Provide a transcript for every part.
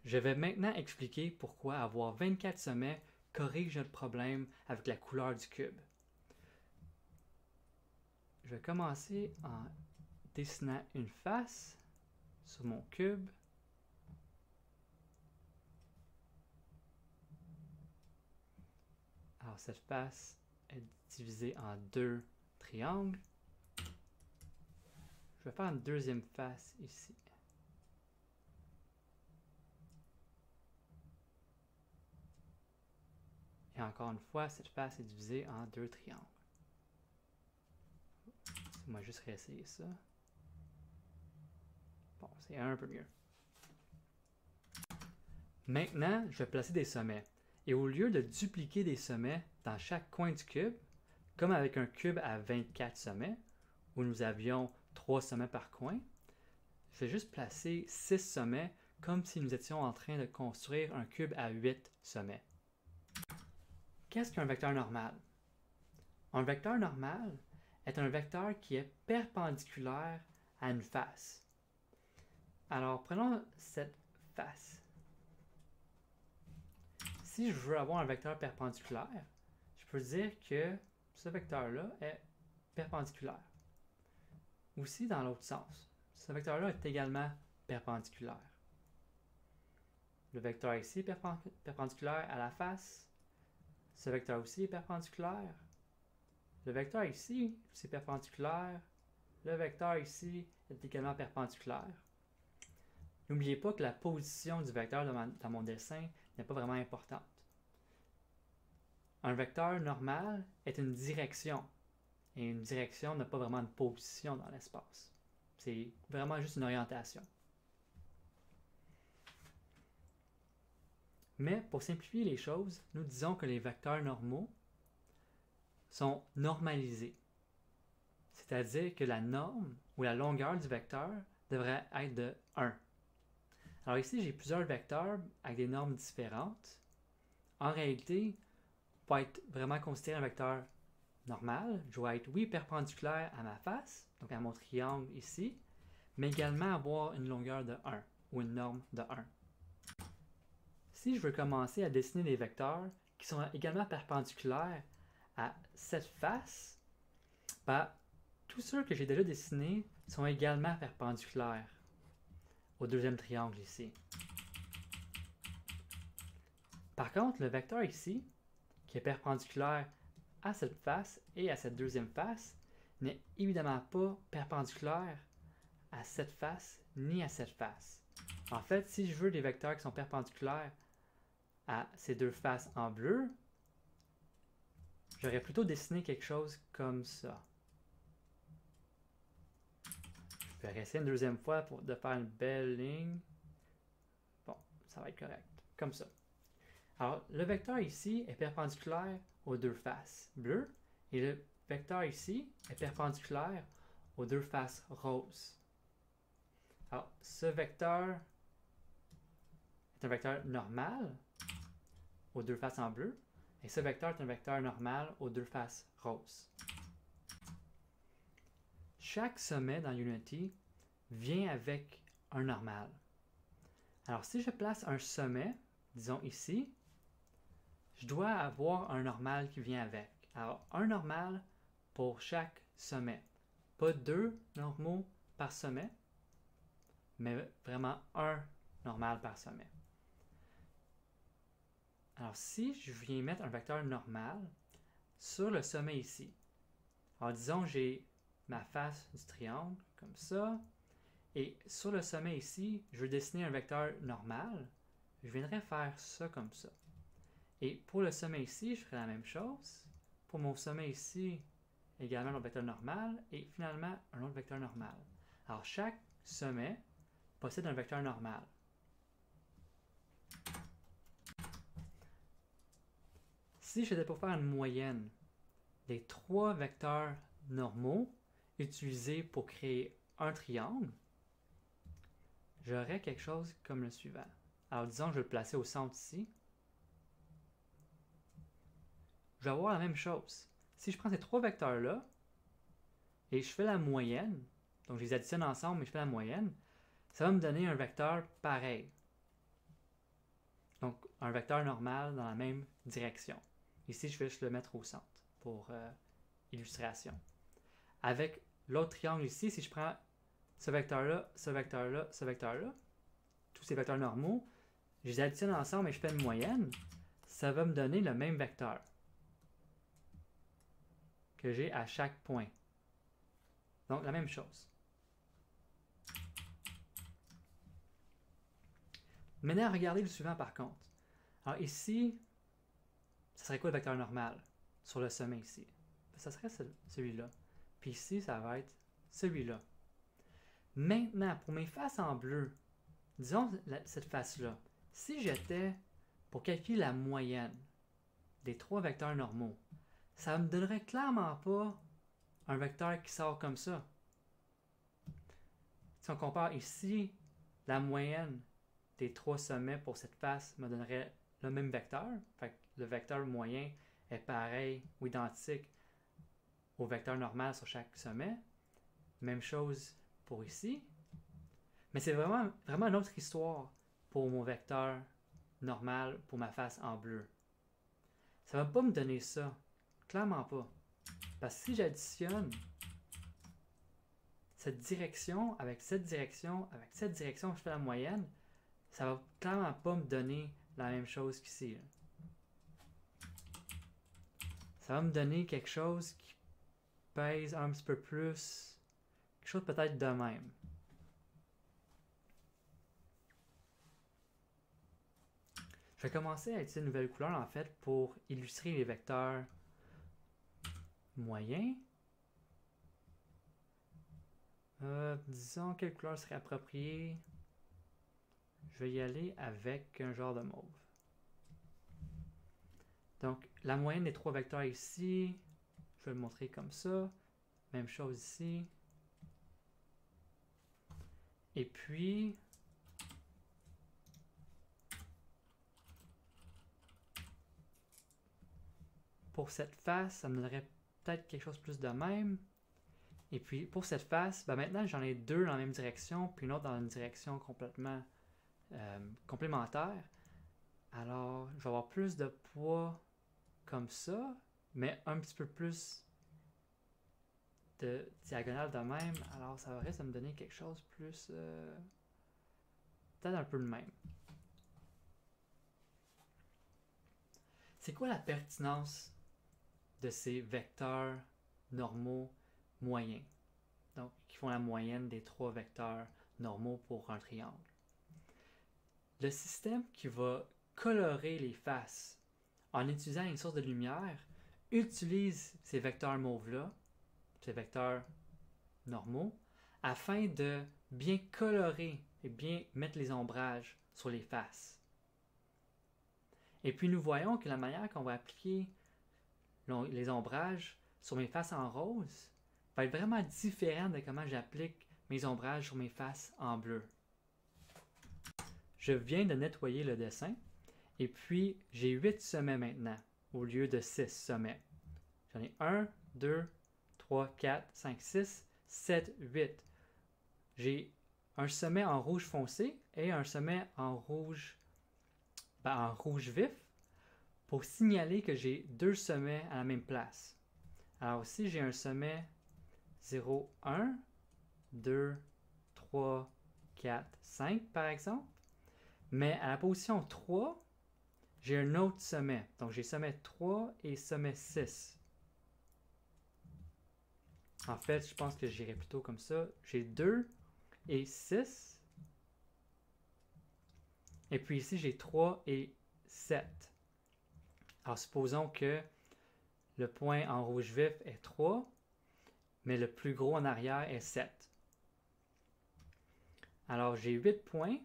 Je vais maintenant expliquer pourquoi avoir 24 sommets corrige notre problème avec la couleur du cube. Je vais commencer en dessinant une face sur mon cube. Alors cette face est divisée en deux triangles. Je vais faire une deuxième face ici. Et encore une fois, cette face est divisée en deux triangles. Moi, juste réessayer ça. Bon, c'est un peu mieux. Maintenant, je vais placer des sommets. Et au lieu de dupliquer des sommets dans chaque coin du cube, comme avec un cube à 24 sommets, où nous avions 3 sommets par coin, je vais juste placer 6 sommets comme si nous étions en train de construire un cube à 8 sommets. Qu'est-ce qu'un vecteur normal? Un vecteur normal est un vecteur qui est perpendiculaire à une face. Alors, prenons cette face. Si je veux avoir un vecteur perpendiculaire, je peux dire que ce vecteur-là est perpendiculaire. Aussi dans l'autre sens, ce vecteur-là est également perpendiculaire. Le vecteur ici est perpendiculaire à la face. Ce vecteur aussi est perpendiculaire. Le vecteur ici, c'est perpendiculaire. Le vecteur ici est également perpendiculaire. N'oubliez pas que la position du vecteur dans mon dessin n'est pas vraiment importante. Un vecteur normal est une direction. Et une direction n'a pas vraiment de position dans l'espace. C'est vraiment juste une orientation. Mais pour simplifier les choses, nous disons que les vecteurs normaux sont normalisés. C'est-à-dire que la norme ou la longueur du vecteur devrait être de 1. Alors ici, j'ai plusieurs vecteurs avec des normes différentes. En réalité, pour être vraiment considéré un vecteur normal, je dois être, oui, perpendiculaire à ma face, donc à mon triangle ici, mais également avoir une longueur de 1 ou une norme de 1. Si je veux commencer à dessiner des vecteurs qui sont également perpendiculaires à cette face, tous ceux que j'ai déjà dessinés sont également perpendiculaires au deuxième triangle ici. Par contre, le vecteur ici, qui est perpendiculaire à cette face et à cette deuxième face, n'est évidemment pas perpendiculaire à cette face ni à cette face. En fait, si je veux des vecteurs qui sont perpendiculaires à ces deux faces en bleu, j'aurais plutôt dessiné quelque chose comme ça. Je vais réessayer une deuxième fois de faire une belle ligne. Bon, ça va être correct. Comme ça. Alors, le vecteur ici est perpendiculaire aux deux faces bleues et le vecteur ici est perpendiculaire aux deux faces roses. Alors, ce vecteur est un vecteur normal aux deux faces en bleu et ce vecteur est un vecteur normal aux deux faces roses. Chaque sommet dans Unity vient avec un normal. Alors, si je place un sommet, disons ici, je dois avoir un normal qui vient avec. Alors, un normal pour chaque sommet. Pas deux normaux par sommet, mais vraiment un normal par sommet. Alors, si je viens mettre un vecteur normal sur le sommet ici, alors disons que j'ai ma face du triangle, comme ça, et sur le sommet ici, je veux dessiner un vecteur normal, je viendrais faire ça comme ça. Et pour le sommet ici, je ferai la même chose. Pour mon sommet ici, également un vecteur normal, et finalement un autre vecteur normal. Alors chaque sommet possède un vecteur normal. Si j'étais pour faire une moyenne des trois vecteurs normaux utilisés pour créer un triangle, j'aurais quelque chose comme le suivant. Alors disons que je vais le placer au centre ici. Je vais avoir la même chose. Si je prends ces trois vecteurs-là et je fais la moyenne, donc je les additionne ensemble et je fais la moyenne, ça va me donner un vecteur pareil. un vecteur normal dans la même direction. Ici, je vais juste le mettre au centre pour illustration. Avec l'autre triangle ici, si je prends ce vecteur-là, ce vecteur-là, ce vecteur-là, tous ces vecteurs normaux, je les additionne ensemble et je fais une moyenne, ça va me donner le même vecteur que j'ai à chaque point. Donc, la même chose. Maintenant, regardez le suivant par contre. Alors ici, ça serait quoi le vecteur normal sur le sommet ici? Ça serait celui-là. Puis ici, ça va être celui-là. Maintenant, pour mes faces en bleu, disons cette face-là, si j'étais pour calculer la moyenne des trois vecteurs normaux, ça ne me donnerait clairement pas un vecteur qui sort comme ça. Si on compare ici, la moyenne des trois sommets pour cette face me donnerait le même vecteur. Fait que le vecteur moyen est pareil ou identique au vecteur normal sur chaque sommet. Même chose pour ici. Mais c'est vraiment une autre histoire pour mon vecteur normal pour ma face en bleu. Ça ne va pas me donner ça. Clairement pas. Parce que si j'additionne cette direction, je fais la moyenne, ça va clairement pas me donner la même chose qu'ici. Ça va me donner quelque chose qui pèse un petit peu plus, quelque chose peut-être de même. Je vais commencer à utiliser une nouvelle couleur en fait pour illustrer les vecteurs moyens. Disons quelle couleur serait appropriée. Je vais y aller avec un genre de mauve. Donc, la moyenne des trois vecteurs ici, je vais le montrer comme ça. Même chose ici. Et puis, pour cette face, ça me donnerait peut-être quelque chose plus de même. Et puis, pour cette face, maintenant, j'en ai deux dans la même direction, puis une autre dans une direction complètement complémentaire. Alors, je vais avoir plus de poids comme ça, mais un petit peu plus de diagonale de même. Alors, ça risque de me donner quelque chose plus... peut-être un peu le même. C'est quoi la pertinence de ces vecteurs normaux moyens? Donc, qui font la moyenne des trois vecteurs normaux pour un triangle. Le système qui va colorer les faces en utilisant une source de lumière utilise ces vecteurs mauves-là, ces vecteurs normaux, afin de bien colorer et bien mettre les ombrages sur les faces. Et puis nous voyons que la manière qu'on va appliquer les ombrages sur mes faces en rose va être vraiment différente de comment j'applique mes ombrages sur mes faces en bleu. Je viens de nettoyer le dessin et puis j'ai 8 sommets maintenant au lieu de 6 sommets. J'en ai 1, 2, 3, 4, 5, 6, 7, 8. J'ai un sommet en rouge foncé et un sommet en rouge vif pour signaler que j'ai deux sommets à la même place. Alors ici, j'ai un sommet 0, 1, 2, 3, 4, 5 par exemple. Mais à la position 3, j'ai un autre sommet. Donc j'ai sommet 3 et sommet 6. En fait, je pense que j'irai plutôt comme ça. J'ai 2 et 6. Et puis ici, j'ai 3 et 7. Alors supposons que le point en rouge vif est 3, mais le plus gros en arrière est 7. Alors j'ai 8 points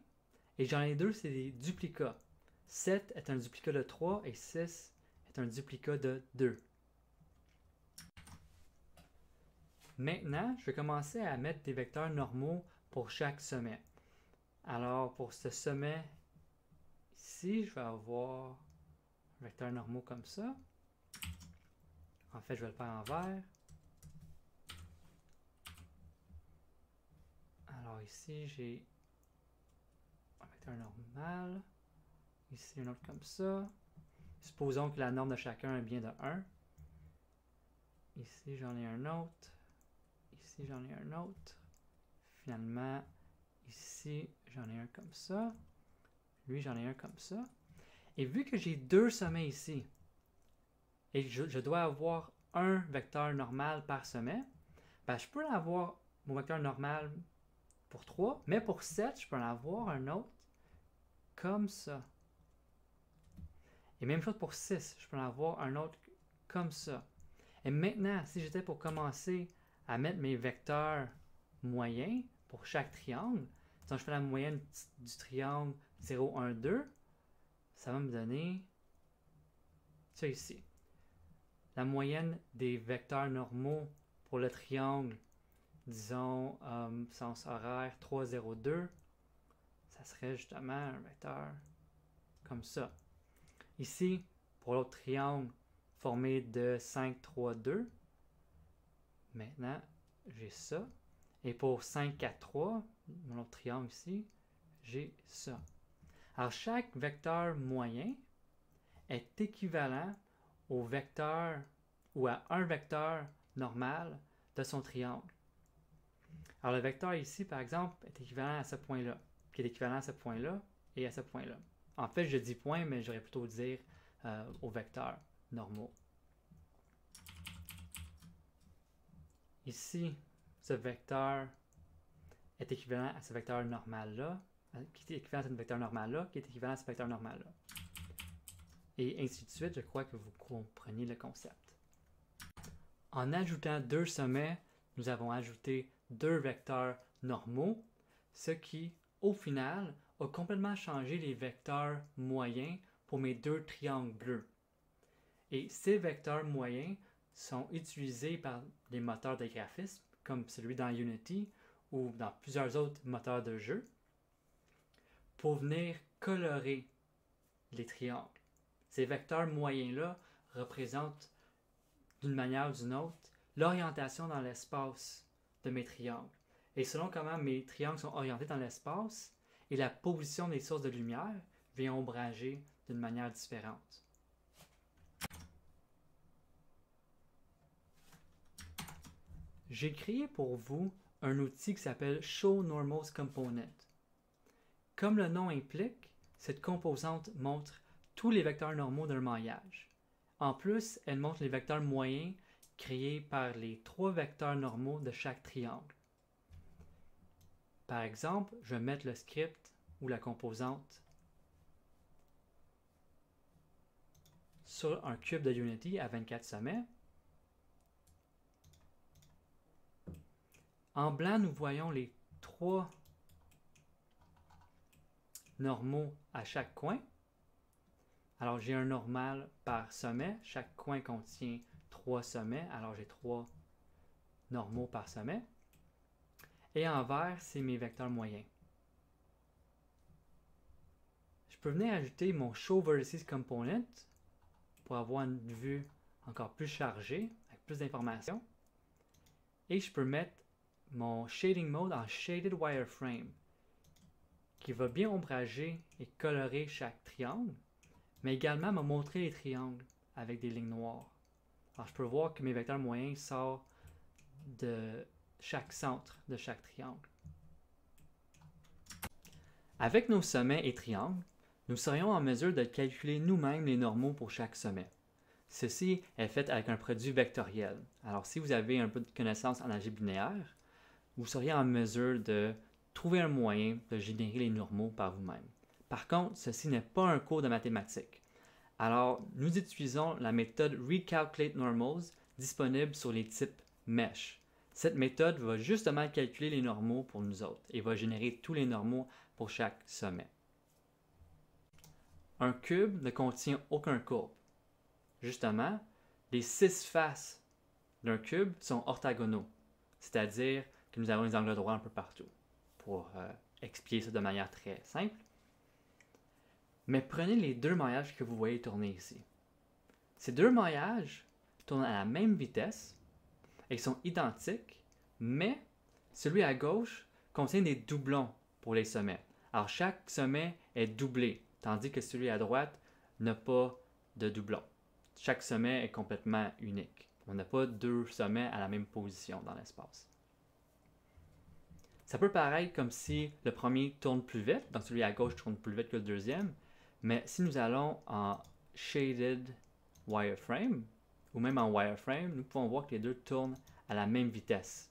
et j'en ai deux, c'est des duplicats. 7 est un duplicat de 3 et 6 est un duplicat de 2. Maintenant, je vais commencer à mettre des vecteurs normaux pour chaque sommet. Alors pour ce sommet ici, je vais avoir un vecteur normaux comme ça. En fait, je vais le faire en vert. Alors ici, j'ai un vecteur normal. Ici, un autre comme ça. Supposons que la norme de chacun est bien de 1. Ici, j'en ai un autre. Ici, j'en ai un autre. Finalement, ici, j'en ai un comme ça. Lui, j'en ai un comme ça. Et vu que j'ai 2 sommets ici, et je dois avoir un vecteur normal par sommet, ben, je peux avoir mon vecteur normal pour 3, mais pour 7, je peux en avoir un autre comme ça. Et même chose pour 6, je peux en avoir un autre comme ça. Et maintenant, si j'étais pour commencer à mettre mes vecteurs moyens pour chaque triangle, donc je fais la moyenne du triangle 0, 1, 2, ça va me donner ça ici. La moyenne des vecteurs normaux pour le triangle, disons, sens horaire 3, 0, 2, ça serait justement un vecteur comme ça. Ici, pour l'autre triangle formé de 5, 3, 2, maintenant, j'ai ça. Et pour 5, 4, 3, mon autre triangle ici, j'ai ça. Alors, chaque vecteur moyen est équivalent au vecteur ou à un vecteur normal de son triangle. Alors, le vecteur ici, par exemple, est équivalent à ce point-là, qui est équivalent à ce point-là et à ce point-là. En fait, je dis point, mais j'aurais plutôt dire aux vecteurs normaux. Ici, ce vecteur est équivalent à ce vecteur normal-là, qui est équivalent à ce vecteur normal-là, qui est équivalent à ce vecteur normal-là. Et ainsi de suite, je crois que vous comprenez le concept. En ajoutant 2 sommets, nous avons ajouté 2 vecteurs normaux, ce qui, au final, a complètement changé les vecteurs moyens pour mes 2 triangles bleus. Et ces vecteurs moyens sont utilisés par les moteurs de graphisme, comme celui dans Unity ou dans plusieurs autres moteurs de jeu, pour venir colorer les triangles. Ces vecteurs moyens-là représentent d'une manière ou d'une autre l'orientation dans l'espace de mes triangles. Et selon comment mes triangles sont orientés dans l'espace et la position des sources de lumière vient ombrager d'une manière différente. J'ai créé pour vous un outil qui s'appelle Show Normals Component. Comme le nom implique, cette composante montre tous les vecteurs normaux d'un maillage. En plus, elle montre les vecteurs moyens créés par les 3 vecteurs normaux de chaque triangle. Par exemple, je vais mettre le script ou la composante sur un cube de Unity à 24 sommets. En blanc, nous voyons les 3 normaux à chaque coin. Alors, j'ai un normal par sommet. Chaque coin contient 3 sommets. Alors, j'ai 3 normaux par sommet. Et en vert, c'est mes vecteurs moyens. Je peux venir ajouter mon Show Vertices Component pour avoir une vue encore plus chargée, avec plus d'informations. Et je peux mettre mon Shading Mode en Shaded Wireframe, qui va bien ombrager et colorer chaque triangle, mais également me montrer les triangles avec des lignes noires. Alors je peux voir que mes vecteurs moyens sortent de chaque centre de chaque triangle. Avec nos sommets et triangles, nous serions en mesure de calculer nous-mêmes les normaux pour chaque sommet. Ceci est fait avec un produit vectoriel. Alors si vous avez un peu de connaissance en algèbre linéaire, vous seriez en mesure de trouver un moyen de générer les normaux par vous-même. Par contre, ceci n'est pas un cours de mathématiques. Alors, nous utilisons la méthode Recalculate Normals disponible sur les types Mesh. Cette méthode va justement calculer les normaux pour nous autres et va générer tous les normaux pour chaque sommet. Un cube ne contient aucun courbe. Justement, les 6 faces d'un cube sont orthogonaux, c'est-à-dire que nous avons les angles droits un peu partout, pour expliquer ça de manière très simple. Mais prenez les 2 maillages que vous voyez tourner ici. Ces 2 maillages tournent à la même vitesse et sont identiques, mais celui à gauche contient des doublons pour les sommets. Alors chaque sommet est doublé tandis que celui à droite n'a pas de doublon. Chaque sommet est complètement unique. On n'a pas deux sommets à la même position dans l'espace. Ça peut paraître comme si le premier tourne plus vite, donc celui à gauche tourne plus vite que le deuxième, mais si nous allons en Shaded Wireframe, ou même en Wireframe, nous pouvons voir que les deux tournent à la même vitesse.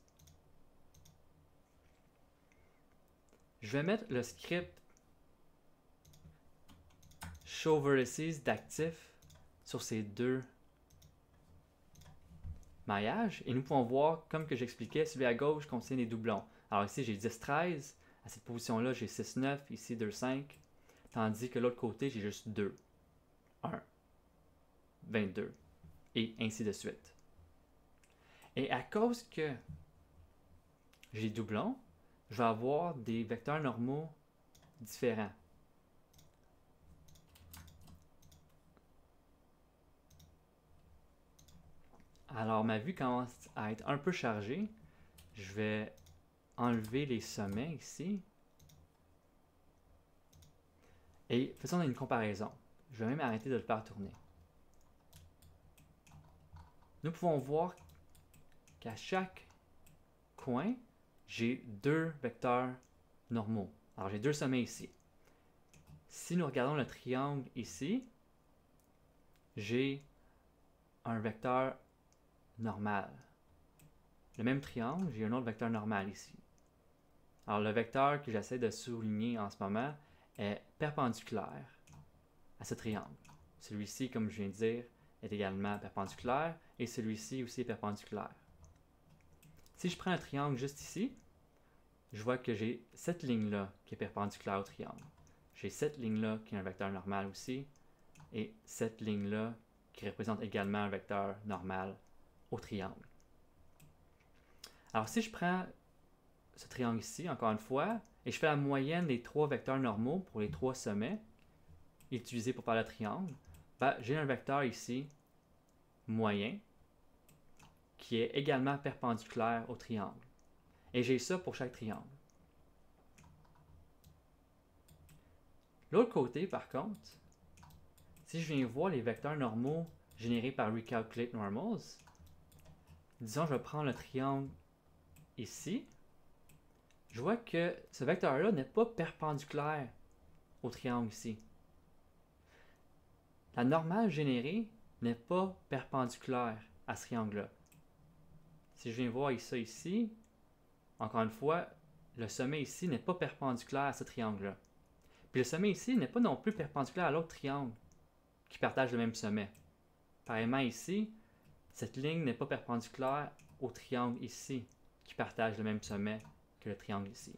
Je vais mettre le script Show Vertices d'actif sur ces deux maillages et nous pouvons voir, comme que j'expliquais, celui à gauche contient des doublons. Alors ici j'ai 10-13, à cette position-là j'ai 6-9, ici 2-5, tandis que l'autre côté j'ai juste 2, 1, 22 et ainsi de suite. Et à cause que j'ai des doublons, je vais avoir des vecteurs normaux différents. Alors ma vue commence à être un peu chargée. Je vais enlever les sommets ici. Et faisons une comparaison. Je vais même arrêter de le faire tourner. Nous pouvons voir qu'à chaque coin, j'ai deux vecteurs normaux. Alors j'ai deux sommets ici. Si nous regardons le triangle ici, j'ai un vecteur normal. Le même triangle, j'ai un autre vecteur normal ici. Alors le vecteur que j'essaie de souligner en ce moment est perpendiculaire à ce triangle. Celui-ci, comme je viens de dire, est également perpendiculaire et celui-ci aussi est perpendiculaire. Si je prends un triangle juste ici, je vois que j'ai cette ligne-là qui est perpendiculaire au triangle. J'ai cette ligne-là qui est un vecteur normal aussi et cette ligne-là qui représente également un vecteur normal au triangle. Alors si je prends ce triangle ici, encore une fois, et je fais la moyenne des trois vecteurs normaux pour les trois sommets utilisés pour faire le triangle, ben, j'ai un vecteur ici moyen qui est également perpendiculaire au triangle. Et j'ai ça pour chaque triangle. L'autre côté, par contre, si je viens voir les vecteurs normaux générés par Recalculate Normals, disons je vais prendre le triangle ici, je vois que ce vecteur-là n'est pas perpendiculaire au triangle ici. La normale générée n'est pas perpendiculaire à ce triangle-là. Si je viens voir ça ici, encore une fois, le sommet ici n'est pas perpendiculaire à ce triangle-là. Puis le sommet ici n'est pas non plus perpendiculaire à l'autre triangle qui partage le même sommet. Pareillement ici, cette ligne n'est pas perpendiculaire au triangle ici qui partage le même sommet que le triangle ici.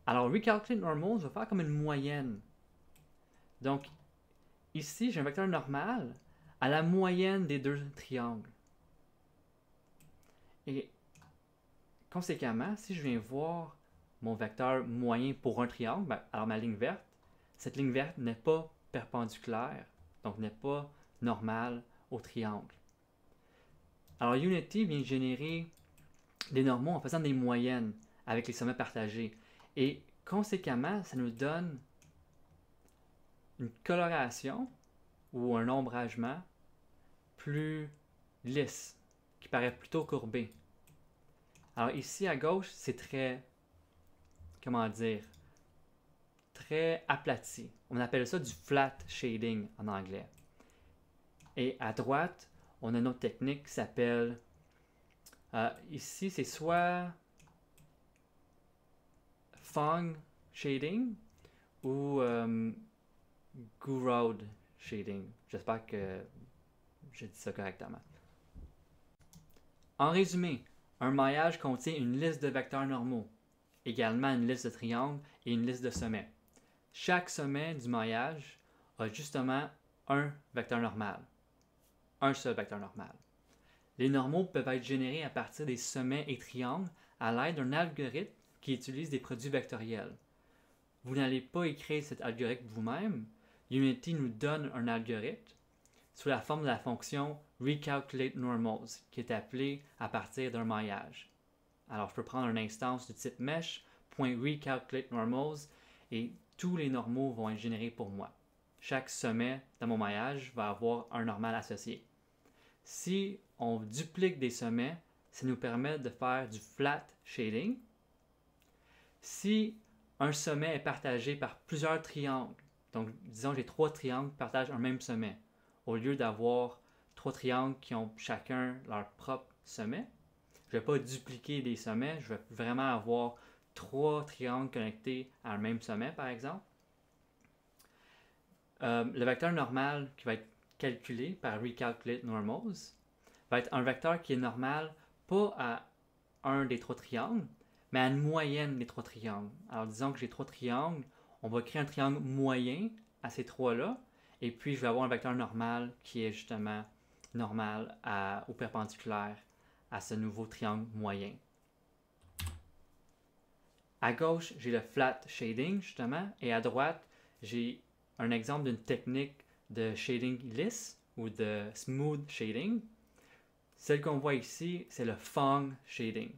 Alors, Recalculate Normals va faire comme une moyenne. Donc, ici, j'ai un vecteur normal à la moyenne des deux triangles. Et conséquemment, si je viens voir mon vecteur moyen pour un triangle, ben, alors ma ligne verte, cette ligne verte n'est pas perpendiculaire, donc n'est pas normale au triangle. Alors Unity vient générer des normaux en faisant des moyennes avec les sommets partagés. Et conséquemment, ça nous donne une coloration ou un ombragement plus lisse, qui paraît plutôt courbé. Alors ici à gauche, c'est très, comment dire, très aplati. On appelle ça du flat shading en anglais. Et à droite, on a une autre technique qui s'appelle, ici c'est soit Phong shading ou Gouraud shading. J'espère que je dis ça correctement. En résumé, un maillage contient une liste de vecteurs normaux, également une liste de triangles et une liste de sommets. Chaque sommet du maillage a justement un vecteur normal. Un seul vecteur normal. Les normaux peuvent être générés à partir des sommets et triangles à l'aide d'un algorithme qui utilise des produits vectoriels. Vous n'allez pas écrire cet algorithme vous-même. Unity nous donne un algorithme sous la forme de la fonction Recalculate Normals qui est appelée à partir d'un maillage. Alors je peux prendre une instance du type mesh.recalculateNormals et tous les normaux vont être générés pour moi. chaque sommet dans mon maillage va avoir un normal associé. Si on duplique des sommets, ça nous permet de faire du flat shading. Si un sommet est partagé par plusieurs triangles, donc disons que j'ai 3 triangles qui partagent un même sommet, au lieu d'avoir 3 triangles qui ont chacun leur propre sommet, je ne vais pas dupliquer des sommets, je vais vraiment avoir 3 triangles connectés à un même sommet, par exemple. Le vecteur normal qui va être calculé par recalculate normals va être un vecteur qui est normal pas à un des 3 triangles, mais à une moyenne des 3 triangles. Alors disons que j'ai 3 triangles, on va créer un triangle moyen à ces 3-là, et puis je vais avoir un vecteur normal qui est justement normal au perpendiculaire à ce nouveau triangle moyen. À gauche, j'ai le flat shading justement, et à droite, j'ai un exemple d'une technique de shading lisse ou de smooth shading. Celle qu'on voit ici, c'est le Phong shading.